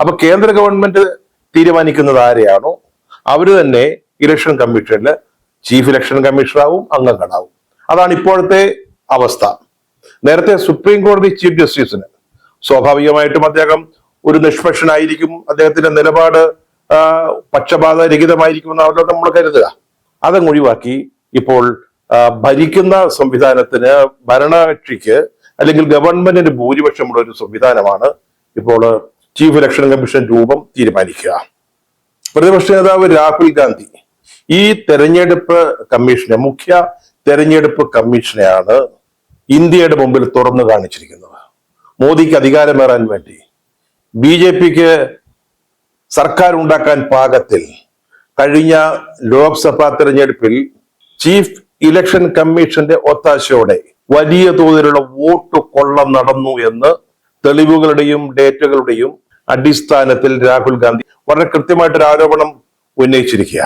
അപ്പൊ കേന്ദ്ര ഗവൺമെന്റ് തീരുമാനിക്കുന്നത് ആരെയാണോ അവര് തന്നെ ഇലക്ഷൻ കമ്മീഷനിൽ ചീഫ് ഇലക്ഷൻ കമ്മീഷണറാവും, അംഗങ്ങളാവും. അതാണ് ഇപ്പോഴത്തെ അവസ്ഥ. നേരത്തെ സുപ്രീം കോടതി ചീഫ് ജസ്റ്റിസിന് സ്വാഭാവികമായിട്ടും അദ്ദേഹം ഒരു നിഷ്പക്ഷനായിരിക്കും, അദ്ദേഹത്തിന്റെ നിലപാട് പക്ഷപാതരഹിതമായിരിക്കുമെന്നാണല്ലോ നമ്മൾ കരുതുക. അതങ്ങ് ഒഴിവാക്കി ഇപ്പോൾ ഭരിക്കുന്ന സംവിധാനത്തിന്, ഭരണകക്ഷിക്ക് അല്ലെങ്കിൽ ഗവൺമെന്റിന് ഭൂരിപക്ഷമുള്ള ഒരു സംവിധാനമാണ് ഇപ്പോൾ ചീഫ് ഇലക്ഷൻ കമ്മീഷൻ രൂപം തീരുമാനിക്കുക. പ്രതിപക്ഷ നേതാവ് രാഹുൽ ഗാന്ധി ഈ തെരഞ്ഞെടുപ്പ് കമ്മീഷനെ, മുഖ്യ തെരഞ്ഞെടുപ്പ് കമ്മീഷനെയാണ് ഇന്ത്യയുടെ മുമ്പിൽ തുറന്നു കാണിച്ചിരിക്കുന്നത്. മോദിക്ക് അധികാരമേറാൻ വേണ്ടി, BJPക്ക് സർക്കാർ ഉണ്ടാക്കാൻ പാകത്തിൽ കഴിഞ്ഞ ലോക്സഭാ തെരഞ്ഞെടുപ്പിൽ ചീഫ് ഇലക്ഷൻ കമ്മീഷന്റെ ഒത്താശയോടെ വലിയ തോതിലുള്ള വോട്ട് കൊള്ള നടന്നു എന്ന് തെളിവുകളുടെയും ഡേറ്റകളുടെയും അടിസ്ഥാനത്തിൽ രാഹുൽ ഗാന്ധി വളരെ കൃത്യമായിട്ടൊരു ആരോപണം ഉന്നയിച്ചിരിക്കുക.